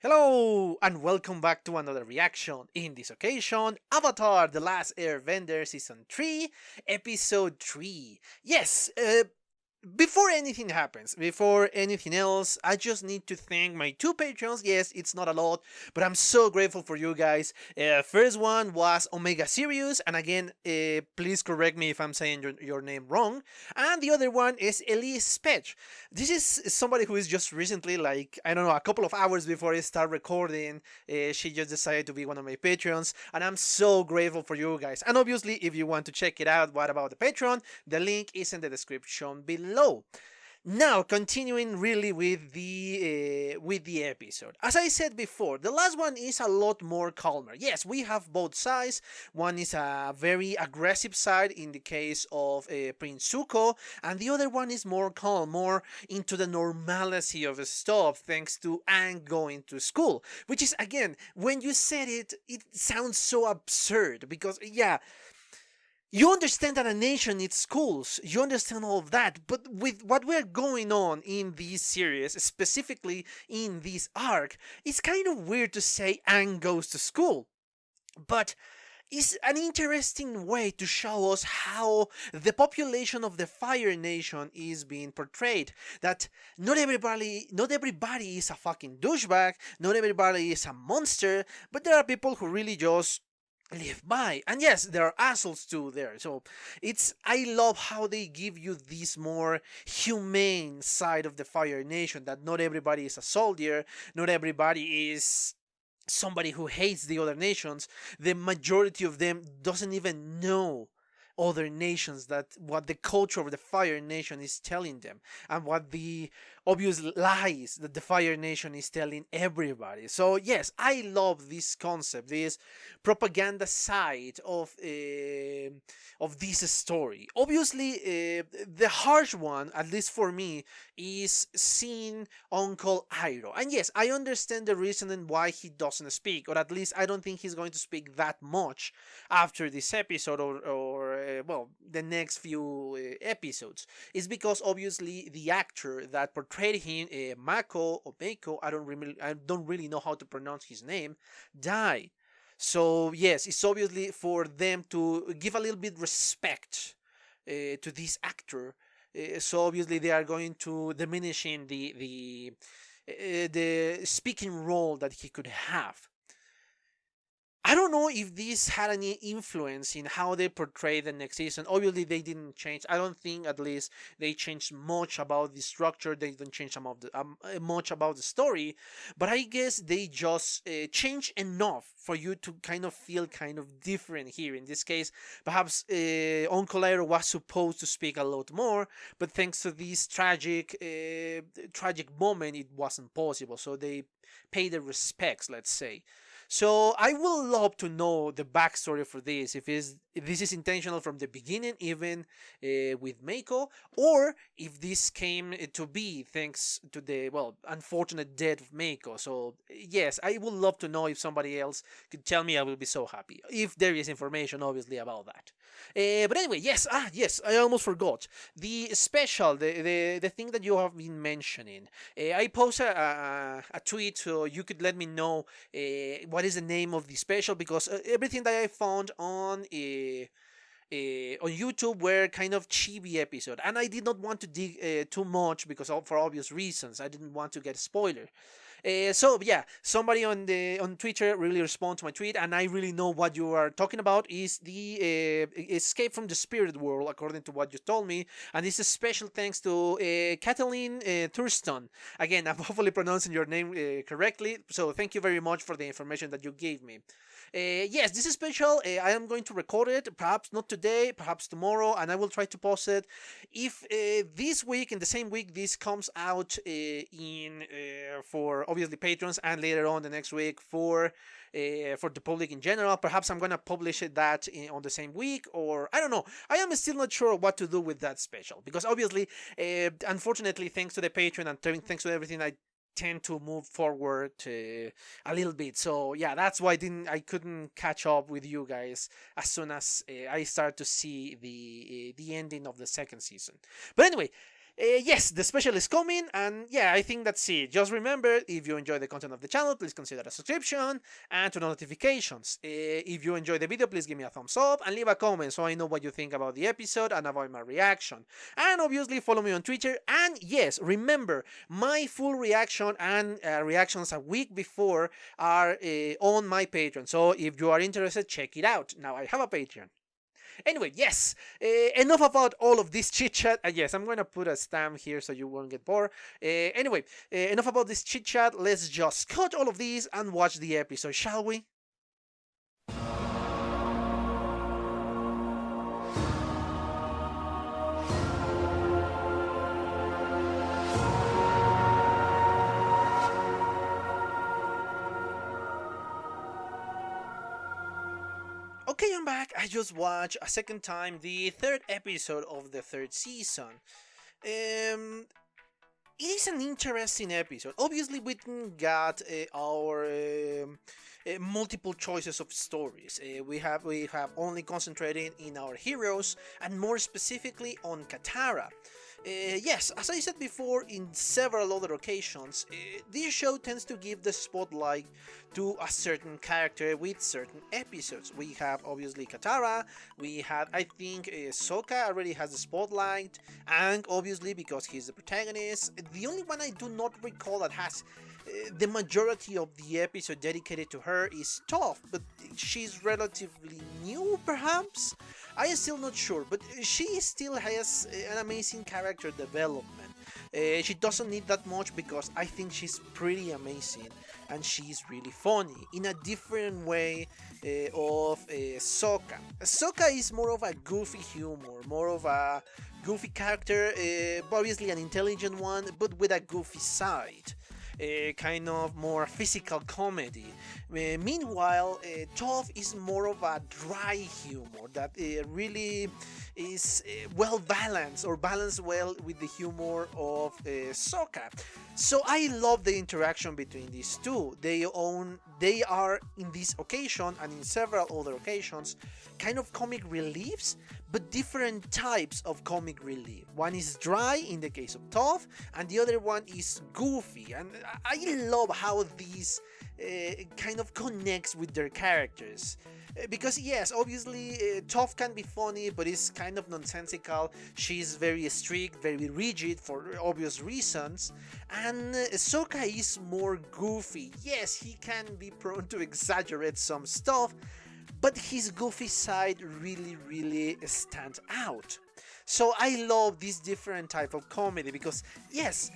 Hello and welcome back to another reaction. In this occasion, Avatar: The Last Airbender Season 3, Episode 3. Yes, before anything happens, before anything else, I just need to thank my two patrons. Yes, it's not a lot, but I'm so grateful for you guys. First one was Omega Sirius, and again, please correct me if I'm saying your name wrong. And the other one is Elise Spetch. This is somebody who is just recently, like, I don't know, a couple of hours before I start recording, she just decided to be one of my patrons, and I'm so grateful for you guys. And obviously, if you want to check it out, what about the Patreon? The link is in the description below. Now, continuing really with the episode. As I said before, the last one is a lot more calmer. Yes, we have both sides. One is a very aggressive side in the case of Prince Zuko, and the other one is more calm, more into the normalcy of stuff, thanks to Aang going to school. Which is, again, when you said it, it sounds so absurd because, yeah, you understand that a nation needs schools, you understand all of that, but with what we're going on in this series, specifically in this arc, it's kind of weird to say Aang goes to school. But it's an interesting way to show us how the population of the Fire Nation is being portrayed. That not everybody is a fucking douchebag, not everybody is a monster, but there are people who really just live by. And yes, there are assholes too there. So I love how they give you this more humane side of the Fire Nation, that not everybody is a soldier, not everybody is somebody who hates the other nations. The majority of them doesn't even know other nations, that what the culture of the Fire Nation is telling them, and what the obvious lies that the Fire Nation is telling everybody. So yes, I love this concept, this propaganda side of this story. Obviously, the harsh one, at least for me, is seeing Uncle Iroh. And yes, I understand the reasoning why he doesn't speak, or at least I don't think he's going to speak that much after this episode, or well, the next few episodes. Is because obviously the actor that portrayed him, Mako or Mako, I don't really know how to pronounce his name, died. So yes, it's obviously for them to give a little bit respect to this actor. So obviously they are going to diminishing the speaking role that he could have. I don't know if this had any influence in how they portray the next season. Obviously, they didn't change. I don't think, at least, they changed much about the structure. They didn't change much about the story. But I guess they just changed enough for you to kind of feel kind of different here. In this case, perhaps Uncle Iroh was supposed to speak a lot more, but thanks to this tragic moment, it wasn't possible. So they paid the respects, let's say. So I would love to know the backstory for this, if this is intentional from the beginning, even with Mako, or if this came to be thanks to the, well, unfortunate death of Mako. So yes, I would love to know. If somebody else could tell me, I will be so happy. If there is information, obviously, about that. But anyway, yes, I almost forgot. The special, the thing that you have been mentioning. I posted a tweet so you could let me know what is the name of the special, because everything that I found on YouTube were kind of chibi episode, and I did not want to dig too much because for obvious reasons. I didn't want to get spoiler. So yeah, somebody on Twitter really responded to my tweet, and I really know what you are talking about. Is the Escape from the Spirit World, according to what you told me, and this is special thanks to Kathleen Thurston. Again, I'm hopefully pronouncing your name correctly. So thank you very much for the information that you gave me. Yes, this is special. I am going to record it, perhaps not today, perhaps tomorrow, and I will try to post it. If this week, in the same week, this comes out in for obviously patrons, and later on the next week for the public in general, perhaps I'm gonna publish it on the same week, or I don't know. I am still not sure what to do with that special, because obviously, unfortunately, thanks to the Patreon and thanks to everything, I tend to move forward a little bit. So yeah, that's why I couldn't catch up with you guys as soon as I start to see the ending of the second season. But anyway, Yes, the special is coming, and yeah, I think that's it. Just remember, if you enjoy the content of the channel, please consider a subscription and to notifications. If you enjoy the video, please give me a thumbs up and leave a comment so I know what you think about the episode and about my reaction. And obviously, follow me on Twitter. And yes, remember, my full reaction and reactions a week before are on my Patreon. So if you are interested, check it out. Now I have a Patreon. Anyway, yes, enough about all of this chit chat. Yes, I'm gonna put a stamp here so you won't get bored. Anyway, enough about this chit chat. Let's just cut all of these and watch the episode, shall we? Okay, I'm back. I just watched a second time the third episode of the third season. Um, it is an interesting episode. Obviously, we got our multiple choices of stories. We have only concentrated in our heroes and more specifically on Katara. Yes, as I said before in several other occasions, this show tends to give the spotlight to a certain character with certain episodes. We have obviously Katara, we have, I think, Sokka already has the spotlight, and obviously because he's the protagonist, the only one I do not recall that has the majority of the episode dedicated to her is Toph, but she's relatively new, perhaps? I am still not sure, but she still has an amazing character development. She doesn't need that much because I think she's pretty amazing and she's really funny in a different way of Sokka. Sokka is more of a goofy humor, more of a goofy character, obviously an intelligent one, but with a goofy side. Kind of more physical comedy. Meanwhile, Toph is more of a dry humor that really is well balanced or balanced well with the humor of Sokka. So I love the interaction between these two. They are in this occasion and in several other occasions kind of comic reliefs, but different types of comic relief. One is dry in the case of Toph, and the other one is goofy. And I love how these kind of connects with their characters. Because yes, obviously Toph can be funny, but it's kind of nonsensical. She's very strict, very rigid for obvious reasons. And Sokka is more goofy. Yes, he can be prone to exaggerate some stuff, but his goofy side really stands out. So I love this different type of comedy because yes,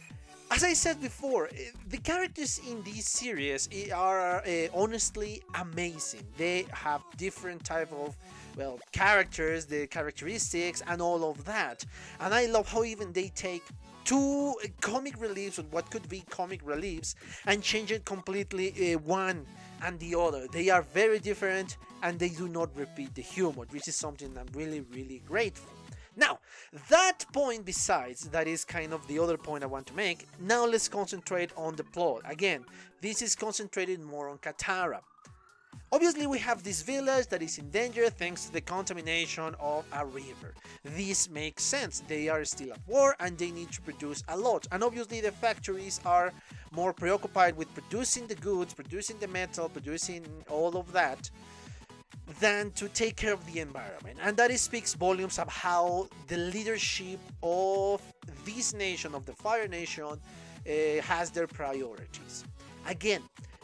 as I said before, the characters in this series are honestly amazing. They have different type of characters, the characteristics and all of that. And I love how even they take two comic reliefs, or what could be comic reliefs, and change it completely one and the other. They are very different and they do not repeat the humor, which is something I'm really grateful. Now, that point besides, that is kind of the other point I want to make. Now let's concentrate on the plot. Again, this is concentrated more on Katara. Obviously, we have this village that is in danger thanks to the contamination of a river. This makes sense. They are still at war and they need to produce a lot. And obviously, the factories are more preoccupied with producing the goods, producing the metal, producing all of that, than to take care of the environment. And that speaks volumes of how the leadership of this nation, of the Fire Nation, has their priorities. Again,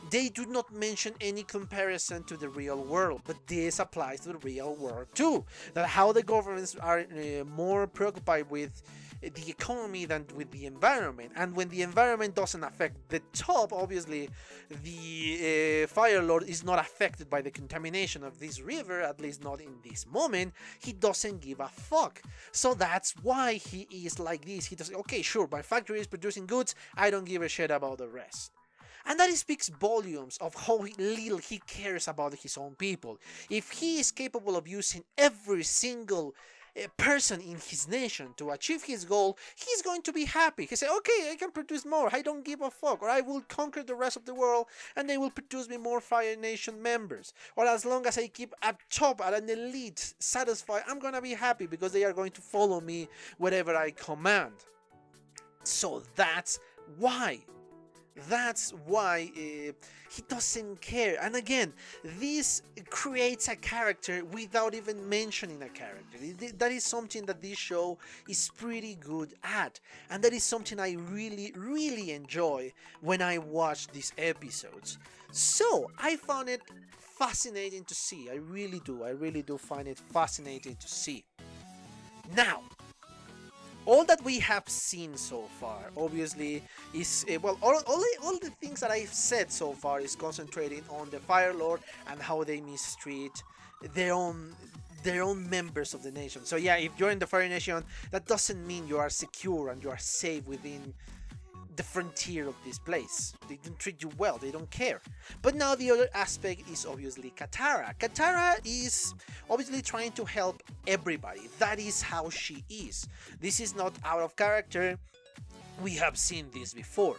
they do not mention any comparison to the real world, but this applies to the real world too. That how the governments are more preoccupied with the economy than with the environment, and when the environment doesn't affect the top, obviously the Fire Lord is not affected by the contamination of this river, at least not in this moment. He doesn't give a fuck. So that's why he is like this. He does, okay, sure, my factory is producing goods, I don't give a shit about the rest. And that speaks volumes of how little he cares about his own people. If he is capable of using every single person in his nation to achieve his goal, he's going to be happy. He say, okay, I can produce more, I don't give a fuck, or I will conquer the rest of the world and they will produce me more Fire Nation members, or as long as I keep up top at an elite satisfied, I'm gonna be happy because they are going to follow me wherever I command. So why. That's why he doesn't care. And again, this creates a character without even mentioning a character. That is something that this show is pretty good at. And that is something I really, really enjoy when I watch these episodes. So I found it fascinating to see. I really do. I really do find it fascinating to see. Now, all that we have seen so far, obviously, is well, all the things that I've said so far is concentrating on the Fire Lord and how they mistreat their own members of the nation. So yeah, if you're in the Fire Nation, that doesn't mean you are secure and you are safe within the frontier of this place. They don't treat you well, they don't care. But now the other aspect is obviously Katara. Katara is obviously trying to help everybody. That is how she is. This is not out of character. We have seen this before.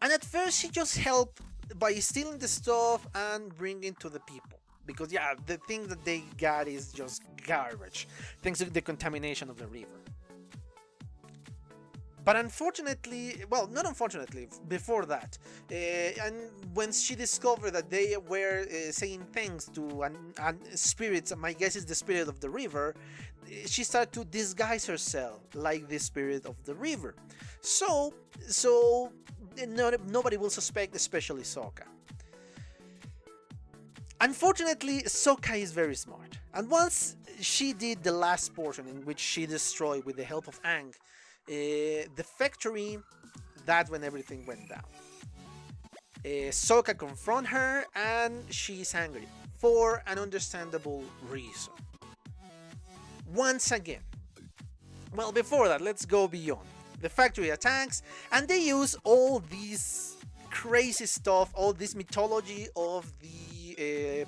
And at first she just helped by stealing the stuff and bringing to the people. Because yeah, the thing that they got is just garbage, thanks to the contamination of the river. But unfortunately, well, not unfortunately, before that, and when she discovered that they were saying thanks to an spirit, my guess is the spirit of the river, she started to disguise herself like the spirit of the river. So nobody will suspect, especially Sokka. Unfortunately, Sokka is very smart, and once she did the last portion in which she destroyed with the help of Aang, the factory, that's when everything went down. Sokka confronts her and she's angry for an understandable reason. Once again, well, before that, let's go beyond. The factory attacks and they use all these crazy stuff, all this mythology of the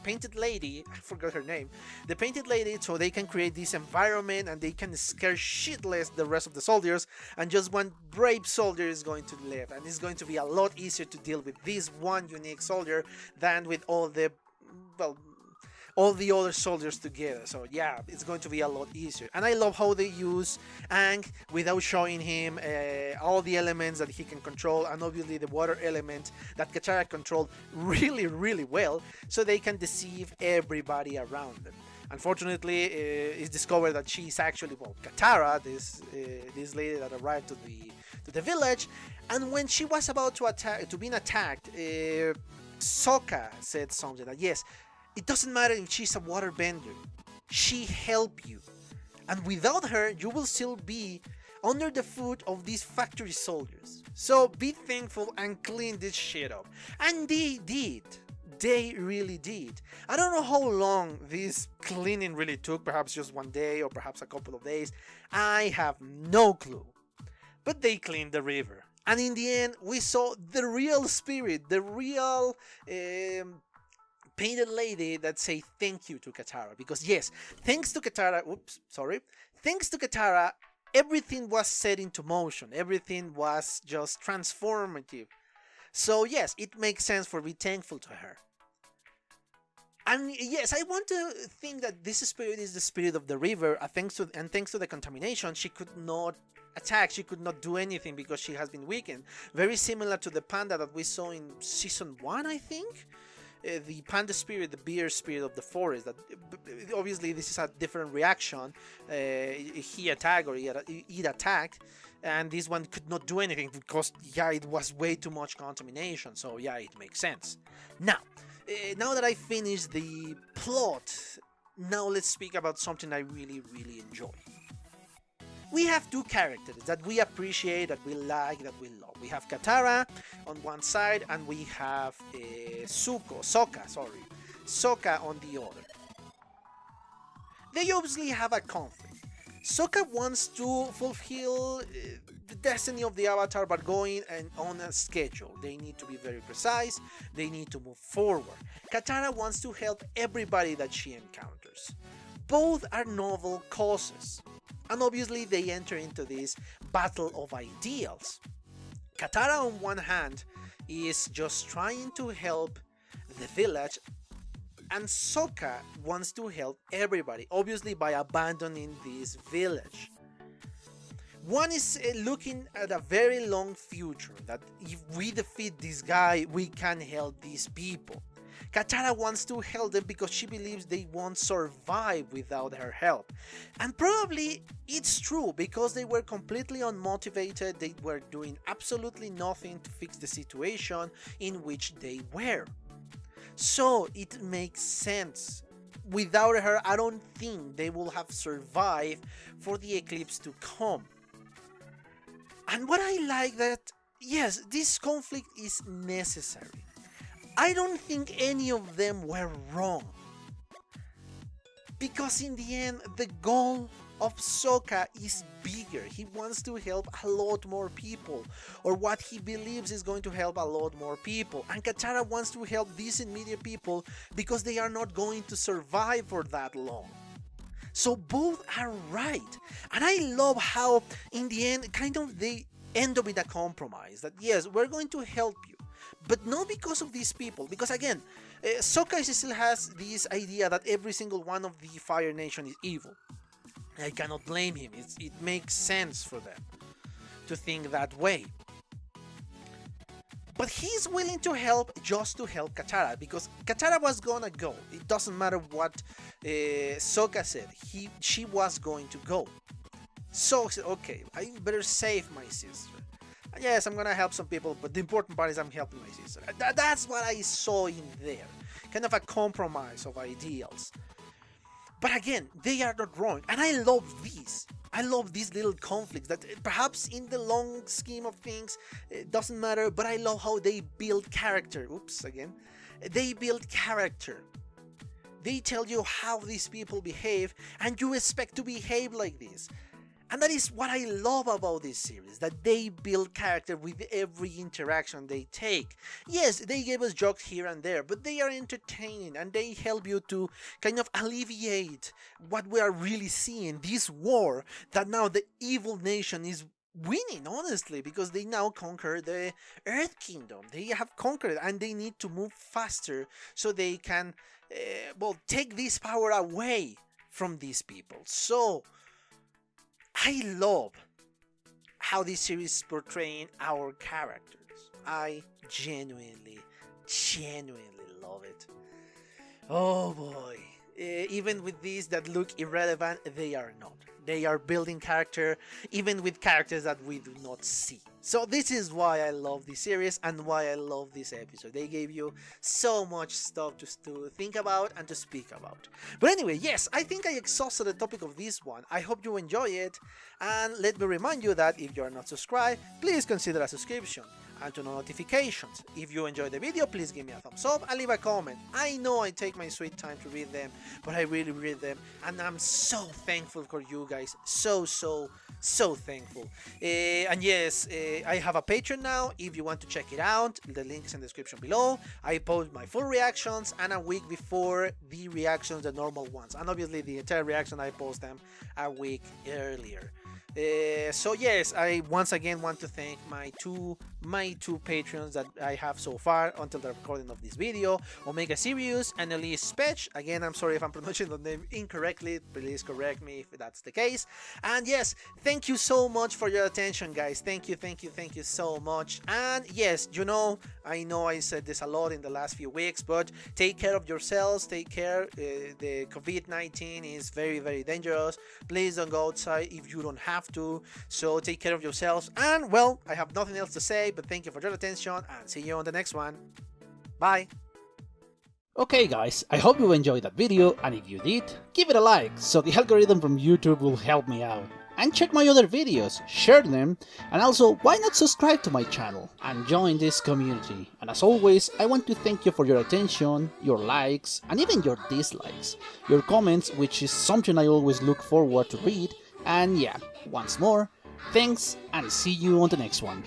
painted lady, I forgot her name, the painted lady, so they can create this environment and they can scare shitless the rest of the soldiers, and just one brave soldier is going to live, and it's going to be a lot easier to deal with this one unique soldier than with all the, well, all the other soldiers together. So yeah, it's going to be a lot easier. And I love how they use Aang without showing him all the elements that he can control, and obviously the water element that Katara controlled really, really well, so they can deceive everybody around them. Unfortunately, it's discovered that she's actually, well, Katara, this lady that arrived to the village, and when she was about to be attacked, Sokka said something that, yes, it doesn't matter if she's a waterbender, she helped you, and without her you will still be under the foot of these factory soldiers. So be thankful and clean this shit up. And they did. They really did. I don't know how long this cleaning really took, perhaps just one day or perhaps a couple of days. I have no clue. But they cleaned the river. And in the end, we saw the real spirit, the real painted lady that say thank you to Katara. Because yes, thanks to Katara, thanks to Katara, everything was set into motion. Everything was just transformative. So yes, it makes sense for be thankful to her. And yes, I want to think that this spirit is the spirit of the river, thanks to the contamination, she could not attack, she could not do anything because she has been weakened. Very similar to the panda that we saw in season 1, I think. The panda spirit, the bear spirit of the forest. That obviously this is a different reaction. He attacked or it attacked, and this one could not do anything because yeah, it was way too much contamination. So yeah, it makes sense. Now that I finished the plot, now let's speak about something I really, really enjoy. We have two characters that we appreciate, that we like, that we love. We have Katara on one side, and we have Sokka on the other. They obviously have a conflict. Sokka wants to fulfill the destiny of the Avatar, but going on a schedule. They need to be very precise, they need to move forward. Katara wants to help everybody that she encounters. Both are noble causes. And obviously they enter into this battle of ideals. Katara on one hand is just trying to help the village, and Sokka wants to help everybody, obviously by abandoning this village. One is looking at a very long future, that if we defeat this guy, we can help these people. Katara wants to help them because she believes they won't survive without her help. And probably it's true, because they were completely unmotivated, they were doing absolutely nothing to fix the situation in which they were. So it makes sense. Without her, I don't think they will have survived for the eclipse to come. And what I like that, yes, this conflict is necessary. I don't think any of them were wrong. Because in the end, the goal of Sokka is bigger. He wants to help a lot more people, or what he believes is going to help a lot more people. And Katara wants to help these immediate people because they are not going to survive for that long. So both are right. And I love how in the end kind of they end up with a compromise that yes, we're going to help you, but not because of these people, because again, Sokka still has this idea that every single one of the Fire Nation is evil. I cannot blame him. It makes sense for them to think that way. But he's willing to help just to help Katara, because Katara was gonna go. It doesn't matter what Sokka said. She was going to go. So okay, I better save my sister. Yes, I'm gonna help some people, but the important part is I'm helping my sister. That's what I saw in there. Kind of a compromise of ideals. But again, they are not wrong, and I love these. I love these little conflicts that perhaps in the long scheme of things it doesn't matter, but I love how they build character. Oops, again. They build character. They tell you how these people behave, and you expect to behave like this. And that is what I love about this series, that they build character with every interaction they take. Yes, they give us jokes here and there, but they are entertaining and they help you to kind of alleviate what we are really seeing, this war that now the evil nation is winning, honestly, because they now conquer the Earth Kingdom. They have conquered and they need to move faster so they can, take this power away from these people. So I love how this series is portraying our characters. I genuinely love it. Oh boy. Even with these that look irrelevant, they are not. They are building character, even with characters that we do not see. So this is why I love this series and why I love this episode. They gave you so much stuff to think about and to speak about. But anyway, yes, I think I exhausted the topic of this one. I hope you enjoy it. And let me remind you that if you are not subscribed, please consider a subscription and turn on notifications. If you enjoyed the video, please give me a thumbs up and leave a comment. I know I take my sweet time to read them, but I really read them, and I'm so thankful for you guys. So thankful. And yes, I have a Patreon now. If you want to check it out, the link is in the description below. I post my full reactions and a week before the reactions, the normal ones, and obviously the entire reaction I post them a week earlier. So yes, I once again want to thank my two Patreons that I have so far until the recording of this video, Omega Sirius and Elise Spetch. Again, I'm sorry if I'm pronouncing the name incorrectly, please correct me if that's the case. And yes, thank you so much for your attention, guys. Thank you so much. And yes, I know I said this a lot in the last few weeks, but take care of yourselves, take care. The COVID-19 is very dangerous. Please don't go outside if you don't have to, so take care of yourselves. And well, I have nothing else to say, but thank you for your attention and see you on the next one. Bye. Okay guys, I hope you enjoyed that video, and if you did, give it a like so the algorithm from YouTube will help me out. And check my other videos, share them, and also why not subscribe to my channel and join this community. And as always, I want to thank you for your attention, your likes, and even your dislikes, your comments, which is something I always look forward to read. And yeah, once more, thanks and see you on the next one.